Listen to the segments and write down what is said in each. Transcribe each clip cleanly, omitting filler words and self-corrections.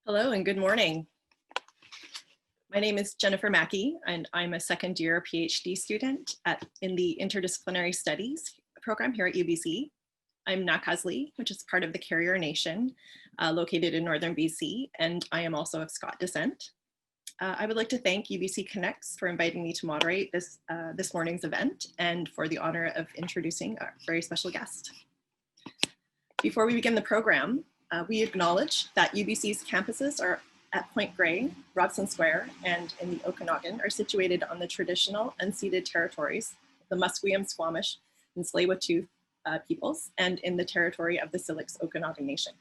Hello and good morning. My name is Jennifer Mackey and I'm a second year PhD student in the Interdisciplinary Studies program here at UBC. I'm Nakasley, which is part of the Carrier Nation located in northern BC, and I am also of Scott descent. I would like to thank UBC Connects for inviting me to moderate this morning's event and for the honor of introducing our very special guest. Before we begin the program, we acknowledge that UBC's campuses are at Point Grey, Robson Square, and in the Okanagan are situated on the traditional unceded territories of the Musqueam, Squamish, and Tsleil-Waututh peoples, and in the territory of the Syilx Okanagan Nation.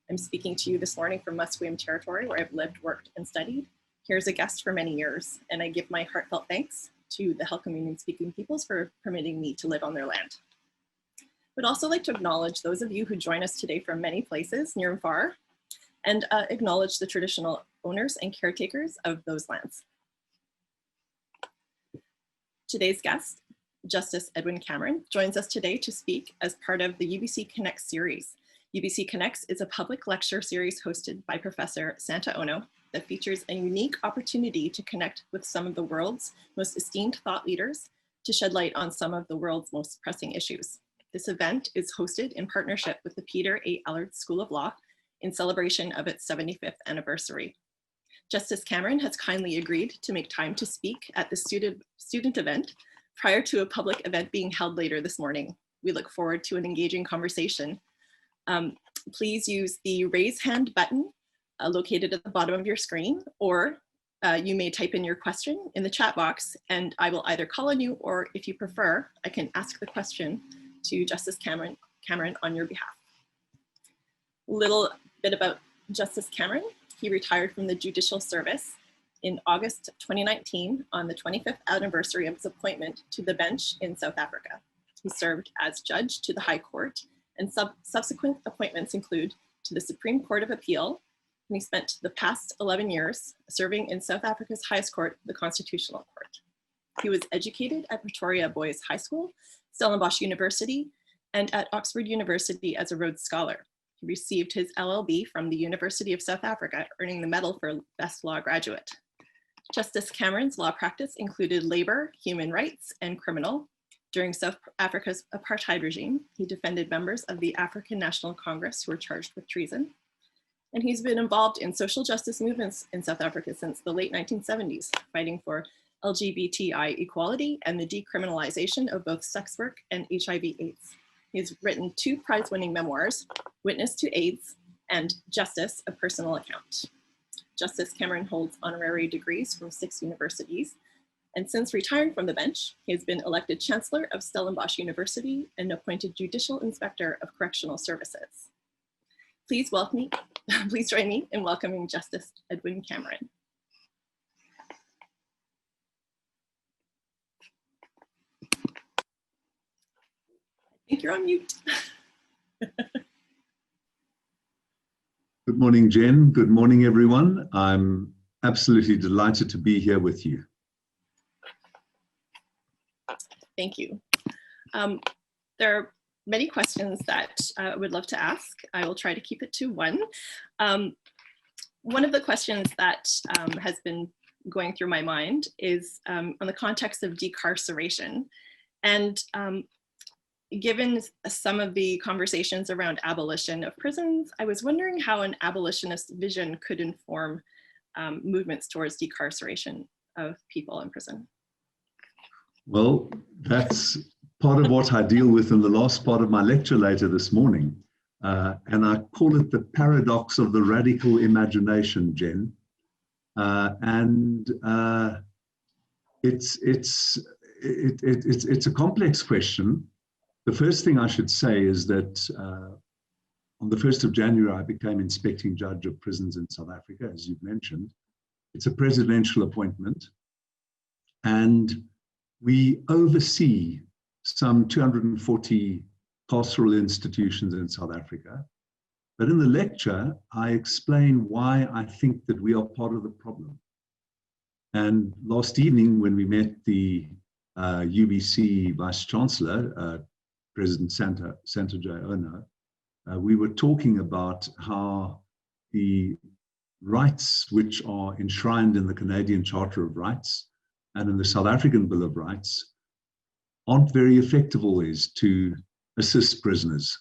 I'm speaking to you this morning from Musqueam territory, where I've lived, worked, and studied. Here's a guest for many years, and I give my heartfelt thanks to the Halkha speaking peoples for permitting me to live on their land. Would also like to acknowledge those of you who join us today from many places, near and far, and acknowledge the traditional owners and caretakers of those lands. Today's guest, Justice Edwin Cameron, joins us today to speak as part of the UBC Connects series. UBC Connects is a public lecture series hosted by Professor Santa Ono that features a unique opportunity to connect with some of the world's most esteemed thought leaders to shed light on some of the world's most pressing issues. This event is hosted in partnership with the Peter A. Allard School of Law in celebration of its 75th anniversary. Justice Cameron has kindly agreed to make time to speak at the student event prior to a public event being held later this morning. We look forward to an engaging conversation. Please use the raise hand button located at the bottom of your screen, or you may type in your question in the chat box and I will either call on you, or if you prefer, I can ask the question to Justice Cameron on your behalf. Little bit about Justice Cameron. He retired from the judicial service in August 2019 on the 25th anniversary of his appointment to the bench in South Africa. He served as judge to the High Court, and subsequent appointments include to the Supreme Court of Appeal, and he spent the past 11 years serving in South Africa's highest court, the Constitutional Court. He was educated at Pretoria Boys High School, Stellenbosch University, and at Oxford University as a Rhodes Scholar. He received his LLB from the University of South Africa, earning the Medal for Best Law Graduate. Justice Cameron's law practice included labor, human rights, and criminal. During South Africa's apartheid regime, he defended members of the African National Congress who were charged with treason. And he's been involved in social justice movements in South Africa since the late 1970s, fighting for LGBTI equality and the decriminalization of both sex work and HIV/AIDS. He's written 2 prize-winning memoirs, Witness to AIDS and Justice, a Personal Account. Justice Cameron holds honorary degrees from 6 universities, and since retiring from the bench, he has been elected Chancellor of Stellenbosch University and appointed Judicial Inspector of Correctional Services. Please join me in welcoming Justice Edwin Cameron. I think you're on mute. Good morning, Jen. Good morning, everyone. I'm absolutely delighted to be here with you. Thank you. There are many questions that I would love to ask. I will try to keep it to one. One of the questions that has been going through my mind is on the context of decarceration. And given some of the conversations around abolition of prisons, I was wondering how an abolitionist vision could inform movements towards decarceration of people in prison. Well, that's part of what I deal with in the last part of my lecture later this morning. And I call it the paradox of the radical imagination, Jen. It's a complex question. The first thing I should say is that on the 1st of January, I became inspecting judge of prisons in South Africa, as you've mentioned. It's a presidential appointment, and we oversee some 240 carceral institutions in South Africa. But in the lecture, I explain why I think that we are part of the problem. And last evening, when we met the UBC Vice Chancellor, President Santa J. Ono, we were talking about how the rights which are enshrined in the Canadian Charter of Rights and in the South African Bill of Rights aren't very effective always to assist prisoners.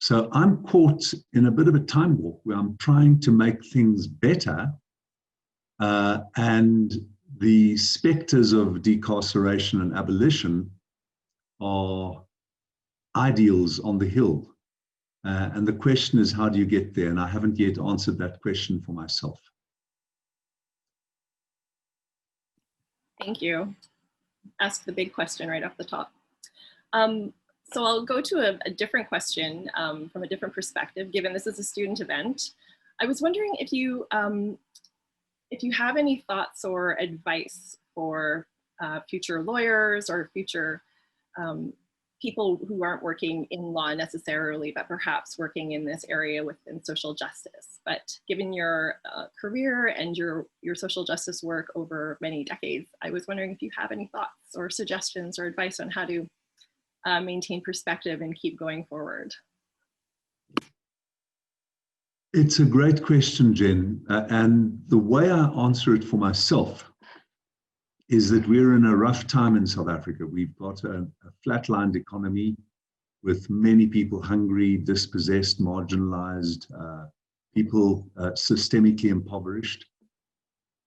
So I'm caught in a bit of a time warp where I'm trying to make things better, and the specters of decarceration and abolition are ideals on the hill. And the question is, how do you get there? And I haven't yet answered that question for myself. Thank you. Ask the big question right off the top. So I'll go to a different question from a different perspective, given this is a student event. I was wondering if you have any thoughts or advice for future lawyers or future people who aren't working in law necessarily, but perhaps working in this area within social justice. But given your career and your social justice work over many decades, I was wondering if you have any thoughts or suggestions or advice on how to maintain perspective and keep going forward. It's a great question, Jen. And the way I answer it for myself is that we're in a rough time in South Africa. We've got a flatlined economy with many people hungry, dispossessed, marginalized, people systemically impoverished.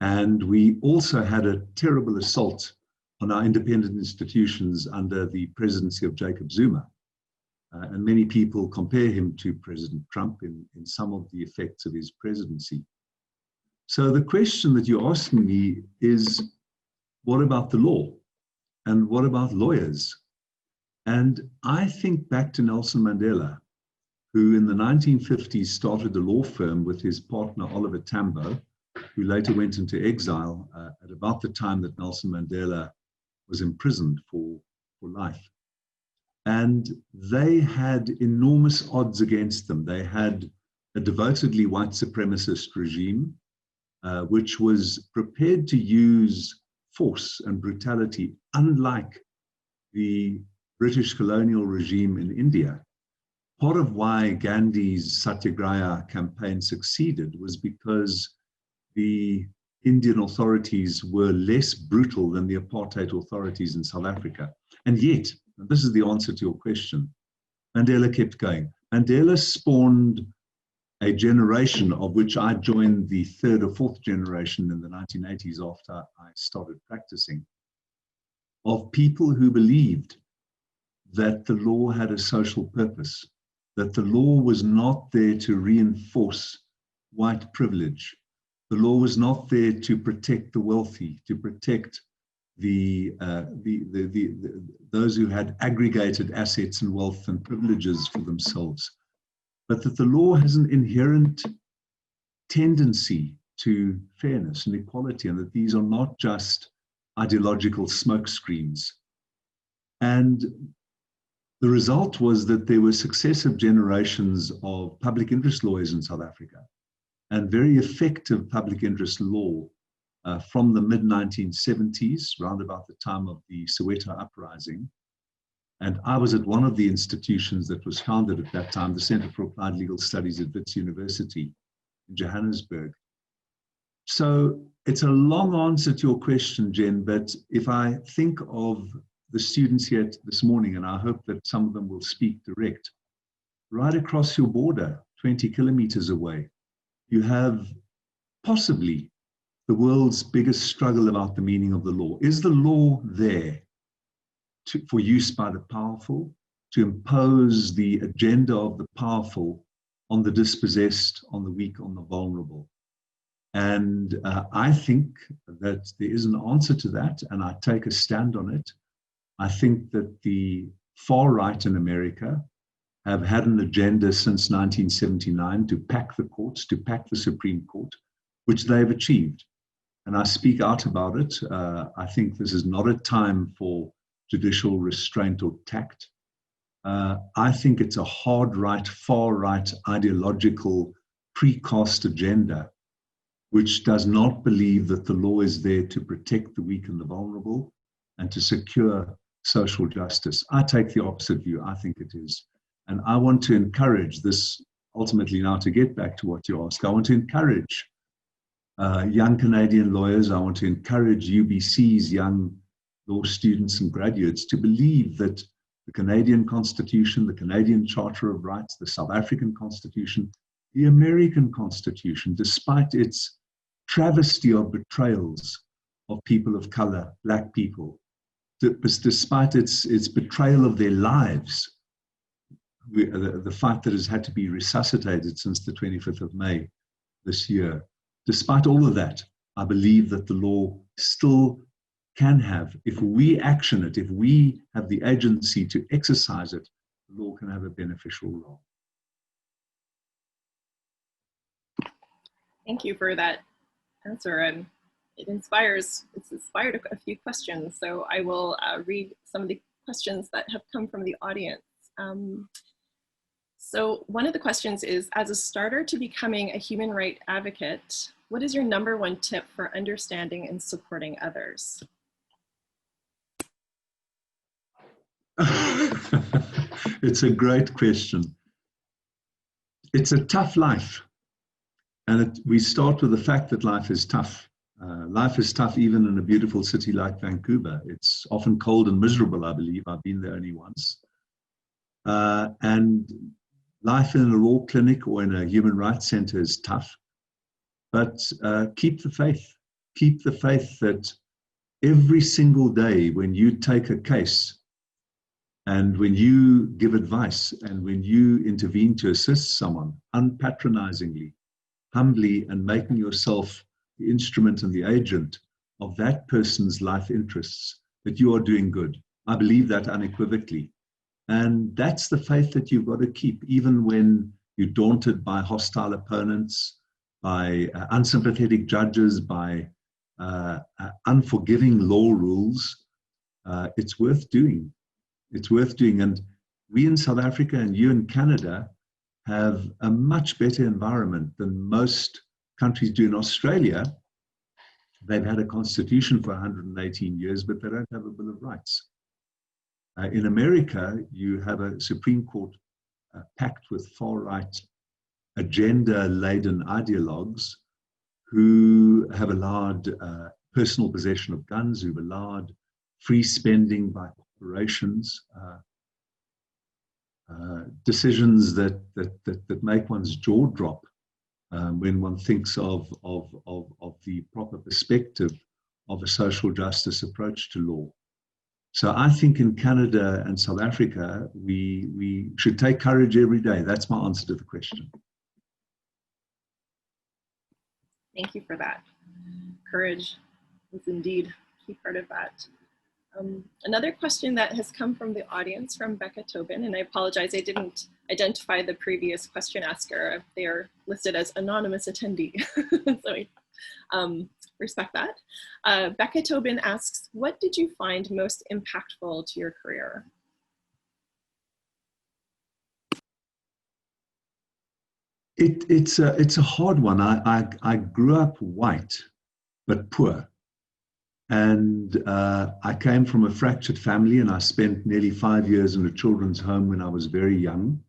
And we also had a terrible assault on our independent institutions under the presidency of Jacob Zuma. And many people compare him to President Trump in some of the effects of his presidency. So the question that you're asking me is, what about the law? And what about lawyers? And I think back to Nelson Mandela, who in the 1950s started a law firm with his partner Oliver Tambo, who later went into exile at about the time that Nelson Mandela was imprisoned for life. And they had enormous odds against them. They had a devotedly white supremacist regime, which was prepared to use force and brutality, unlike the British colonial regime in India. Part of why Gandhi's Satyagraha campaign succeeded was because the Indian authorities were less brutal than the apartheid authorities in South Africa. And yet, and this is the answer to your question, Mandela kept going. Mandela spawned a generation of which I joined the third or fourth generation in the 1980s after I started practicing, of people who believed that the law had a social purpose, that the law was not there to reinforce white privilege. The law was not there to protect the wealthy, to protect those who had aggregated assets and wealth and privileges for themselves, but that the law has an inherent tendency to fairness and equality, and that these are not just ideological smokescreens. And the result was that there were successive generations of public interest lawyers in South Africa, and very effective public interest law from the mid-1970s, round about the time of the Soweto uprising. And I was at one of the institutions that was founded at that time, the Center for Applied Legal Studies at Wits University in Johannesburg. So it's a long answer to your question, Jen, but if I think of the students here this morning, and I hope that some of them will speak direct, right across your border, 20 kilometers away, you have possibly the world's biggest struggle about the meaning of the law. Is the law there for use by the powerful, to impose the agenda of the powerful on the dispossessed, on the weak, on the vulnerable? And I think that there is an answer to that, and I take a stand on it. I think that the far right in America have had an agenda since 1979 to pack the courts, to pack the Supreme Court, which they've achieved. And I speak out about it. I think this is not a time for judicial restraint or tact. I think it's a hard right, far right, ideological, precast agenda, which does not believe that the law is there to protect the weak and the vulnerable and to secure social justice. I take the opposite view. I think it is. And I want to encourage this, ultimately now to get back to what you asked, I want to encourage young Canadian lawyers, I want to encourage UBC's young law students and graduates to believe that the Canadian Constitution, the Canadian Charter of Rights, the South African Constitution, the American Constitution, despite its travesty of betrayals of people of color, Black people, despite its betrayal of their lives, the fight that has had to be resuscitated since the 25th of May this year, despite all of that, I believe that the law still can have, if we action it, if we have the agency to exercise it, the law can have a beneficial role. Thank you for that answer. And it's inspired a few questions. So I will read some of the questions that have come from the audience. So one of the questions is, as a starter to becoming a human rights advocate, what is your #1 tip for understanding and supporting others? It's a great question. It's a tough life. And we start with the fact that life is tough. Life is tough even in a beautiful city like Vancouver. It's often cold and miserable, I believe. I've been there only once. And life in a law clinic or in a human rights center is tough. But keep the faith. Keep the faith that every single day when you take a case and when you give advice and when you intervene to assist someone unpatronizingly, humbly, and making yourself the instrument and the agent of that person's life interests, that you are doing good. I believe that unequivocally. And that's the faith that you've got to keep, even when you're daunted by hostile opponents, by unsympathetic judges, by unforgiving law rules. It's worth doing. It's worth doing. And we in South Africa and you in Canada have a much better environment than most countries do. In Australia, they've had a constitution for 118 years, but they don't have a Bill of Rights. In America, you have a Supreme Court packed with far-right, agenda-laden ideologues who have allowed personal possession of guns, who've allowed free spending by corporations, decisions that make one's jaw drop when one thinks of the proper perspective of a social justice approach to law. So I think in Canada and South Africa, we should take courage every day. That's my answer to the question. Thank you for that. Courage is indeed a key part of that. Another question that has come from the audience from Becca Tobin, and I apologize, I didn't identify the previous question asker. They are listed as anonymous attendee, so I respect that. Becca Tobin asks, what did you find most impactful to your career? It's a hard one. I grew up white, but poor. And I came from a fractured family, and I spent nearly 5 years in a children's home when I was very young.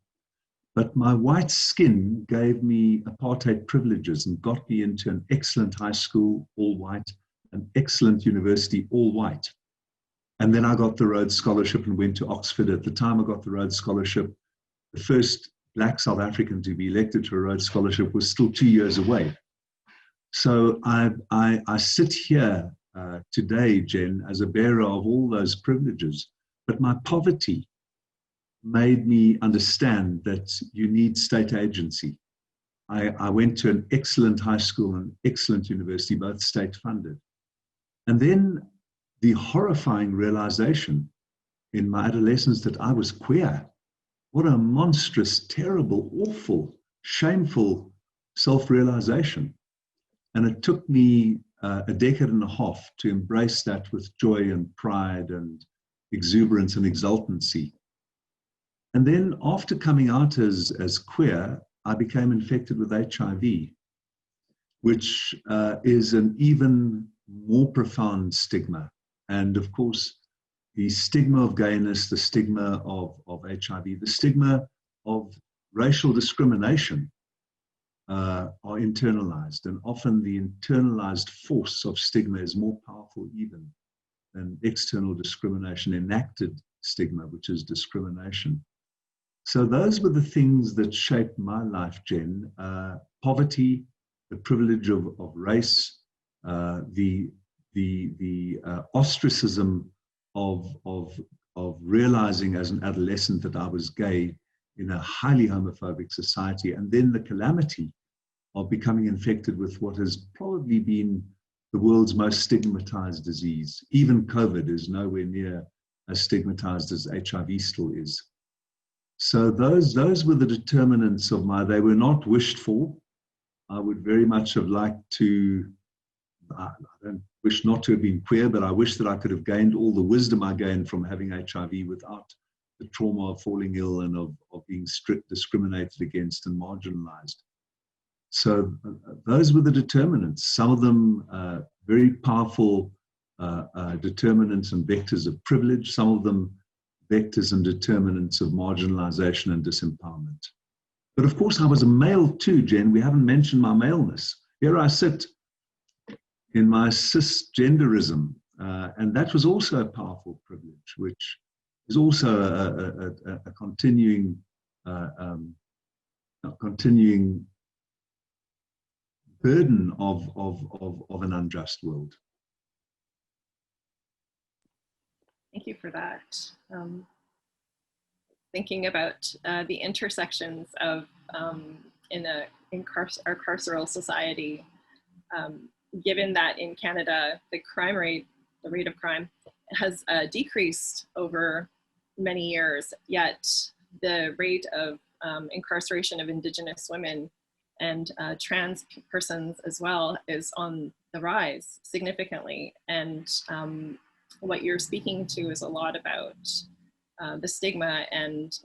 But my white skin gave me apartheid privileges and got me into an excellent high school, all white, an excellent university, all white. And then I got the Rhodes Scholarship and went to Oxford. At the time I got the Rhodes Scholarship, the first Black South African to be elected to a Rhodes Scholarship was still 2 years away. So I sit here today, Jen, as a bearer of all those privileges, but my poverty made me understand that you need state agency. I went to an excellent high school and excellent university, both state funded. And then the horrifying realization in my adolescence that I was queer. What a monstrous, terrible, awful, shameful self-realization. And it took me a decade and a half to embrace that with joy and pride and exuberance and exultancy. And then after coming out as queer, I became infected with HIV, which is an even more profound stigma. And of course, the stigma of gayness, the stigma of HIV, the stigma of racial discrimination are internalized, and often the internalized force of stigma is more powerful even than external discrimination, enacted stigma, which is discrimination. So those were the things that shaped my life, Jen. Poverty, the privilege of race, the ostracism of realizing as an adolescent that I was gay in a highly homophobic society, and then the calamity of becoming infected with what has probably been the world's most stigmatized disease. Even COVID is nowhere near as stigmatized as HIV still is. So those were the determinants of they were not wished for. I would very much have liked to, I don't wish not to have been queer, but I wish that I could have gained all the wisdom I gained from having HIV without the trauma of falling ill and of being discriminated against and marginalized. So those were the determinants. Some of them very powerful determinants and vectors of privilege, some of them vectors and determinants of marginalization and disempowerment. But of course, I was a male too, Jen. We haven't mentioned my maleness. Here I sit in my cisgenderism, and that was also a powerful privilege, which is also a continuing burden of an unjust world. Thank you for that. Thinking about the intersections of our carceral society, given that in Canada, the rate of crime has decreased over many years, yet the rate of incarceration of Indigenous women and trans persons as well is on the rise significantly. And what you're speaking to is a lot about the stigma and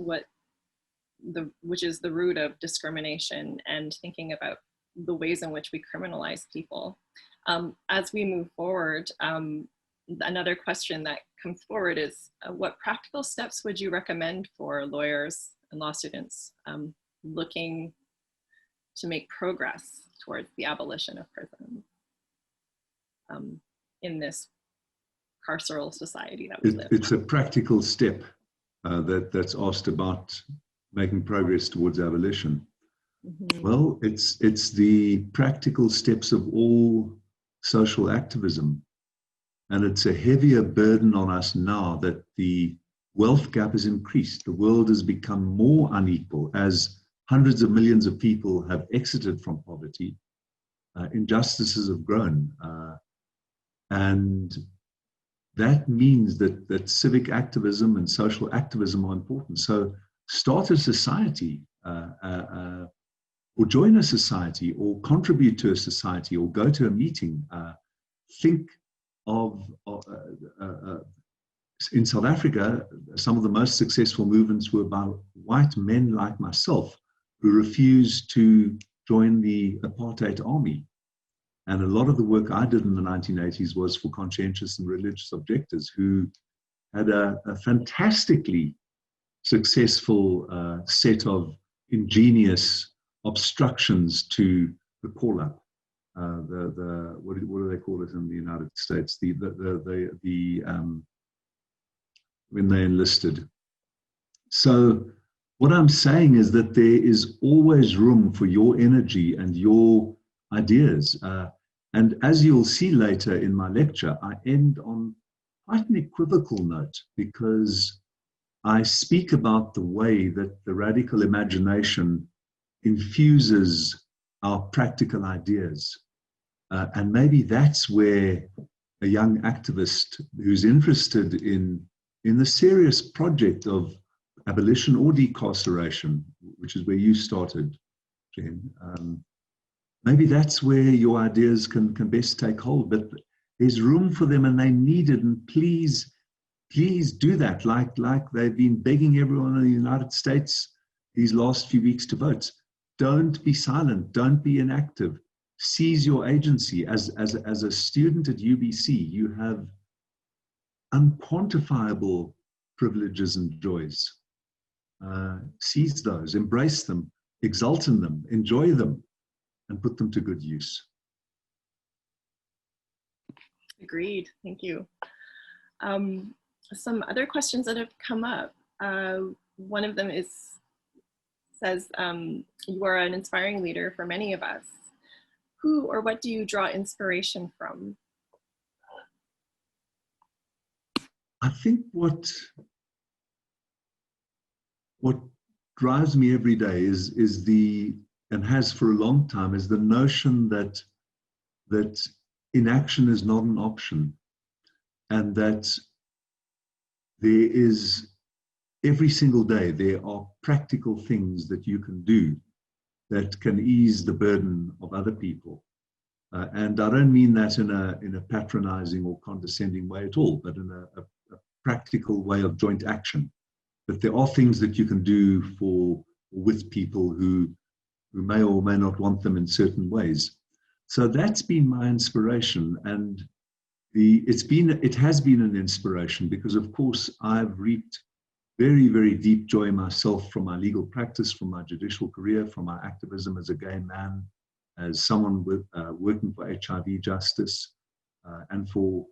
which is the root of discrimination, and thinking about the ways in which we criminalize people. As we move forward, another question that comes forward is, what practical steps would you recommend for lawyers and law students looking to make progress towards the abolition of prison in this carceral society that we live in? It's a practical step that's asked about making progress towards abolition. Mm-hmm. Well, it's the practical steps of all social activism. And it's a heavier burden on us now that the wealth gap has increased. The world has become more unequal as hundreds of millions of people have exited from poverty. Injustices have grown. And that means that civic activism and social activism are important. So start a society, or join a society, or contribute to a society, or go to a meeting. Think of in South Africa, some of the most successful movements were by white men like myself who refused to join the apartheid army. And a lot of the work I did in the 1980s was for conscientious and religious objectors who had a fantastically successful set of ingenious obstructions to the call-up. What do they call it in the United States? When they enlisted. So what I'm saying is that there is always room for your energy and your ideas. And as you'll see later in my lecture, I end on quite an equivocal note, because I speak about the way that the radical imagination infuses our practical ideas. And maybe that's where a young activist who's interested in the serious project of abolition or decarceration, which is where you started, Jen, maybe that's where your ideas can best take hold. But there's room for them and they need it. And please do that, like they've been begging everyone in the United States these last few weeks to vote. Don't be silent. Don't be inactive. Seize your agency. As a student at UBC, you have unquantifiable privileges and joys. Seize those, embrace them, exult in them, enjoy them. and put them to good use. Agreed. Thank you. Some other questions that have come up. One of them says, you are an inspiring leader for many of us. Who or what do you draw inspiration from? I think what drives me every day is and has for a long time, is the notion that inaction is not an option, and that there is, every single day, there are practical things that you can do that can ease the burden of other people. And I don't mean that in a patronizing or condescending way at all, but in a practical way of joint action. That there are things that you can do with people who may or may not want them in certain ways. So that's been my inspiration, and it has been an inspiration because, of course, I've reaped very, very deep joy myself from my legal practice, from my judicial career, from my activism as a gay man, as someone working for HIV justice, and for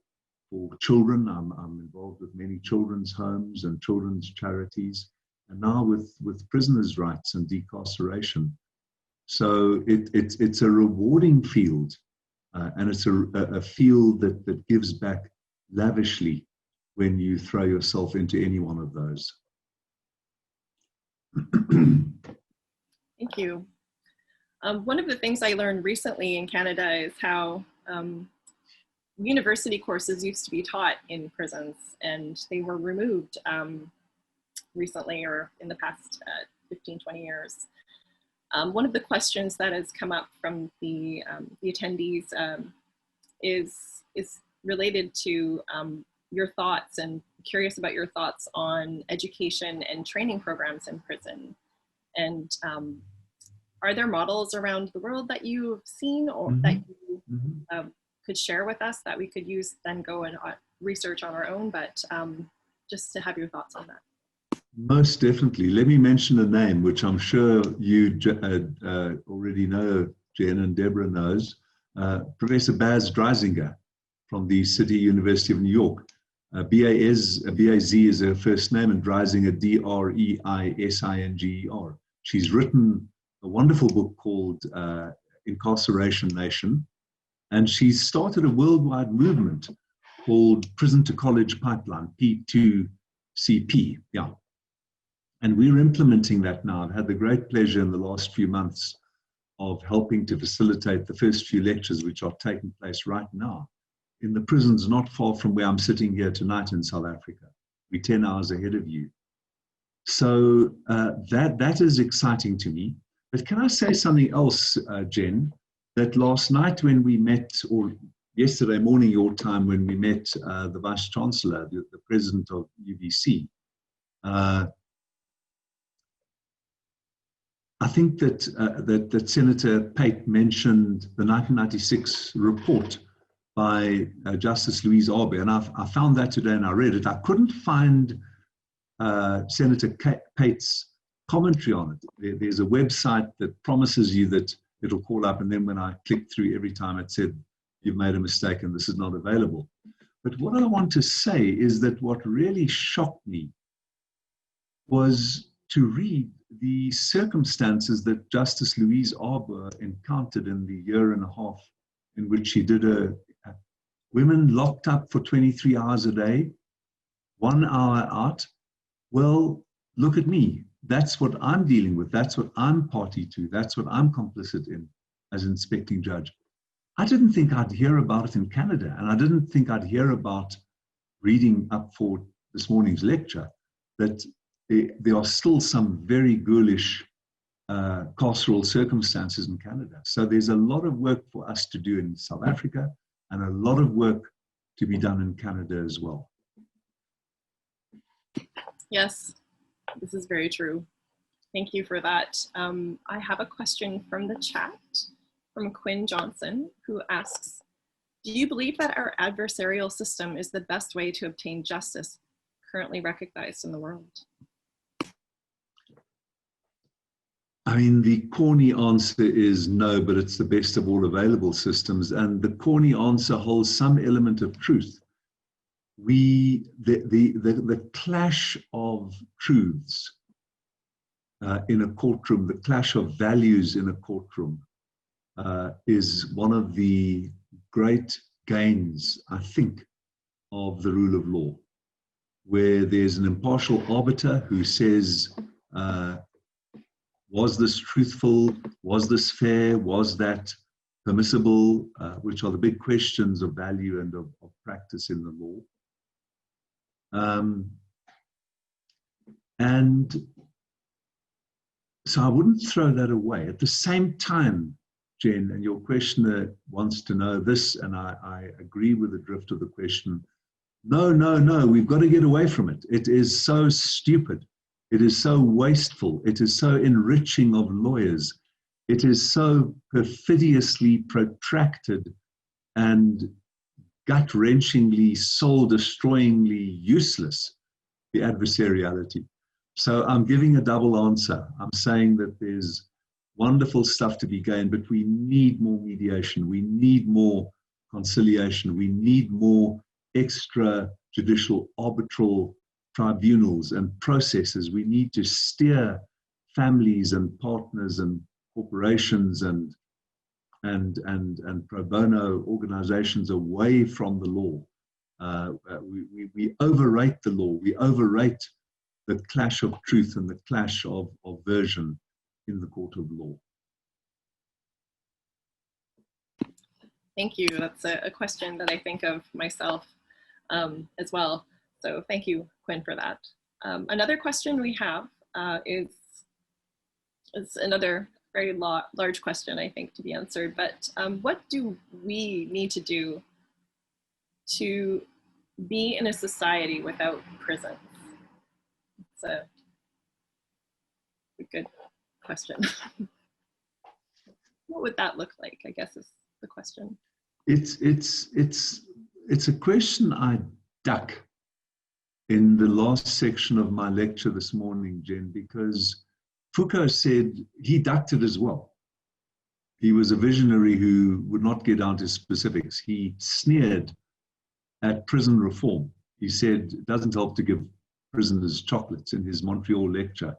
children. I'm involved with many children's homes and children's charities, and now with prisoners' rights and decarceration. So it's a rewarding field, and it's a field that gives back lavishly when you throw yourself into any one of those. Thank you. One of the things I learned recently in Canada is how university courses used to be taught in prisons, and they were removed recently, or in the past 15, 20 years. One of the questions that has come up from the attendees is related to your thoughts, and curious about your thoughts on education and training programs in prison. And are there models around the world that you've seen or that you could share with us that we could use, then go and research on our own, but just to have your thoughts on that? Most definitely. Let me mention a name, which I'm sure you already know, Jen, and Deborah knows, Professor Baz Dreisinger from the City University of New York. B-A-Z is her first name, and Dreisinger, D-R-E-I-S-I-N-G-E-R. She's written a wonderful book called Incarceration Nation, and she's started a worldwide movement called Prison to College Pipeline, P2CP. Yeah. And we're implementing that now. I've had the great pleasure in the last few months of helping to facilitate the first few lectures, which are taking place right now in the prisons not far from where I'm sitting here tonight in South Africa. We're 10 hours ahead of you. So that is exciting to me. But can I say something else, Jen? That last night when we met, or yesterday morning your time when we met the Vice Chancellor, the President of UBC, I think that Senator Pate mentioned the 1996 report by Justice Louise Arbery, and I found that today and I read it. I couldn't find Senator Pate's commentary on it. There's a website that promises you that it'll call up, and then when I clicked through, every time it said, you've made a mistake and this is not available. But what I want to say is that what really shocked me was to read the circumstances that Justice Louise Arbery encountered in the year and a half in which she did women locked up for 23 hours a day, 1 hour out. Well, look at me. That's what I'm dealing with. That's what I'm party to. That's what I'm complicit in as inspecting judge. I didn't think I'd hear about it in Canada, and I didn't think I'd hear about, reading up for this morning's lecture, that there are still some very ghoulish carceral circumstances in Canada. So there's a lot of work for us to do in South Africa, and a lot of work to be done in Canada as well. Yes, this is very true. Thank you for that. I have a question from the chat from Quinn Johnson, who asks, do you believe that our adversarial system is the best way to obtain justice currently recognized in the world? I mean, the corny answer is no, but it's the best of all available systems. And the corny answer holds some element of truth. The clash of truths in a courtroom, the clash of values in a courtroom is one of the great gains, I think, of the rule of law, where there's an impartial arbiter who says, was this truthful? Was this fair? Was that permissible? Which are the big questions of value and of practice in the law. And so I wouldn't throw that away. At the same time, Jen, and your questioner wants to know this, and I agree with the drift of the question. No, we've got to get away from it. It is so stupid. It is so wasteful. It is so enriching of lawyers. It is so perfidiously protracted and gut-wrenchingly, soul-destroyingly useless, the adversariality. So I'm giving a double answer. I'm saying that there's wonderful stuff to be gained, but we need more mediation. We need more conciliation. We need more extrajudicial arbitral tribunals and processes. We need to steer families and partners and corporations and pro bono organizations away from the law. We overrate the law. We overrate the clash of truth and the clash of version in the court of law. Thank you. That's a question that I think of myself as well. So thank you, Quinn, for that. Another question we have is another very large question, I think, to be answered. But what do we need to do to be in a society without prisons? It's a good question. What would that look like, I guess, is the question. It's a question I duck in the last section of my lecture this morning, Jen, because Foucault said he ducked it as well. He was a visionary who would not get down to specifics. He sneered at prison reform. He said it doesn't help to give prisoners chocolates in his Montreal lecture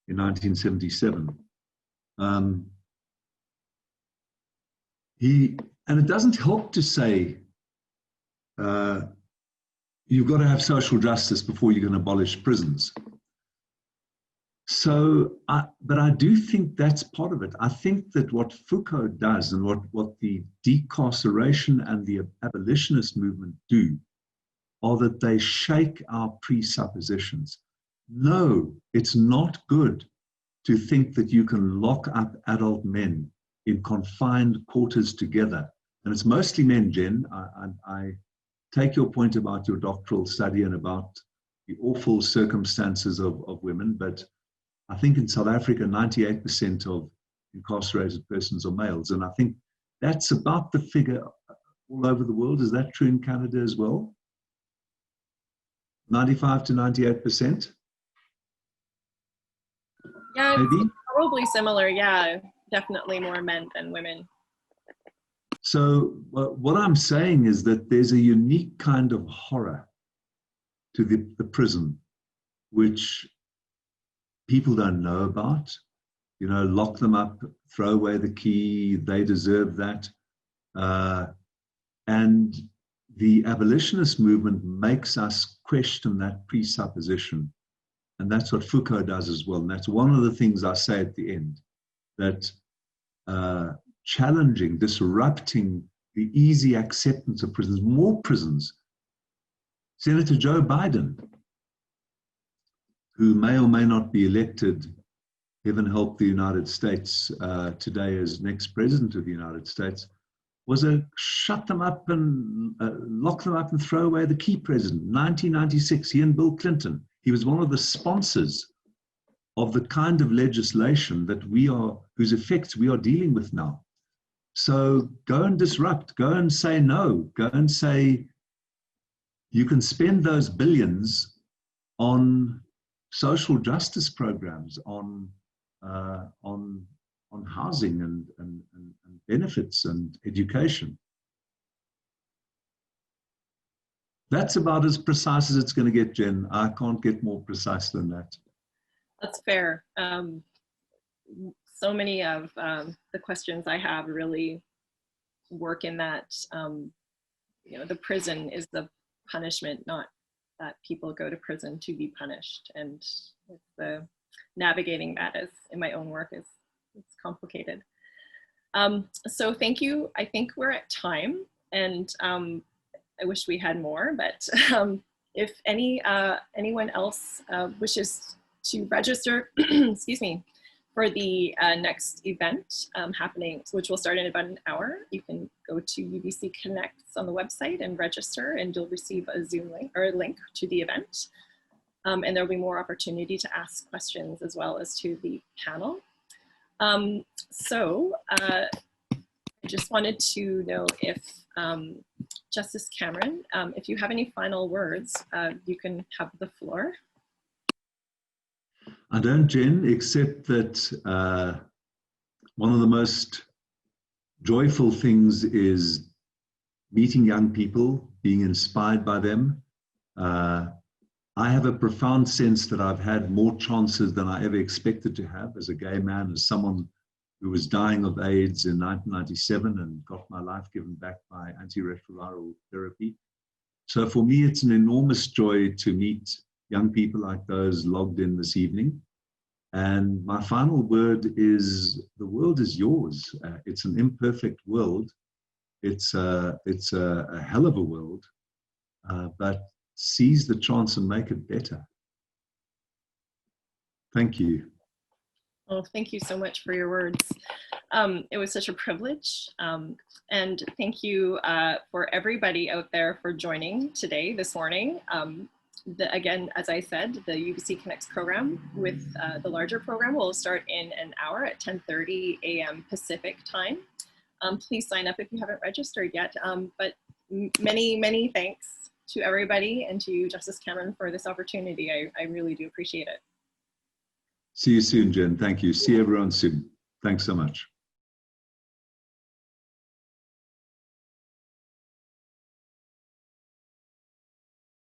in 1977. And it doesn't help to say you've got to have social justice before you can abolish prisons. So, but I do think that's part of it. I think that what Foucault does and what the decarceration and the abolitionist movement do are that they shake our presuppositions. No, it's not good to think that you can lock up adult men in confined quarters together. And it's mostly men, Jen. I take your point about your doctoral study and about the awful circumstances of women, but I think in South Africa, 98% of incarcerated persons are males. And I think that's about the figure all over the world. Is that true in Canada as well? 95 to 98%? Yeah, maybe? it's probably similar. Yeah, definitely more men than women. So what I'm saying is that there's a unique kind of horror to the prison, which people don't know about. You know, lock them up, throw away the key, they deserve that. And the abolitionist movement makes us question that presupposition. And that's what Foucault does as well. And that's one of the things I say at the end, that challenging, disrupting the easy acceptance of prisons, more prisons. Senator Joe Biden, who may or may not be elected, heaven help the United States, today as next president of the United States, was a shut them up and lock them up and throw away the key president. 1996, he and Bill Clinton. He was one of the sponsors of the kind of legislation that whose effects we are dealing with now. So go and disrupt, go and say no, go and say you can spend those billions on social justice programs, on on housing and benefits and education. That's about as precise as it's going to get, Jen. I can't get more precise than that. That's fair. So many of the questions I have really work in that, you know, the prison is the punishment, not that people go to prison to be punished. And the navigating that is, in my own work, is it's complicated. So thank you. I think we're at time, and I wish we had more, but if anyone else wishes to register, excuse me, for the next event happening, which will start in about an hour, you can go to UBC Connects on the website and register, and you'll receive a Zoom link or a link to the event. And there'll be more opportunity to ask questions as well as to the panel. I just wanted to know if Justice Cameron, if you have any final words, you can have the floor. I don't, Jen, except that one of the most joyful things is meeting young people, being inspired by them. I have a profound sense that I've had more chances than I ever expected to have as a gay man, as someone who was dying of AIDS in 1997 and got my life given back by antiretroviral therapy. So for me, it's an enormous joy to meet young people like those logged in this evening. And my final word is, the world is yours. It's an imperfect world. It's a hell of a world, but seize the chance and make it better. Thank you. Well, thank you so much for your words. It was such a privilege. And thank you for everybody out there for joining today, this morning. Again, as I said, the UBC Connects program with the larger program will start in an hour at 10:30 a.m. Pacific time. Please sign up if you haven't registered yet. But many, many thanks to everybody and to you, Justice Cameron, for this opportunity. I really do appreciate it. See you soon, Jen. Thank you. See everyone soon. Thanks so much.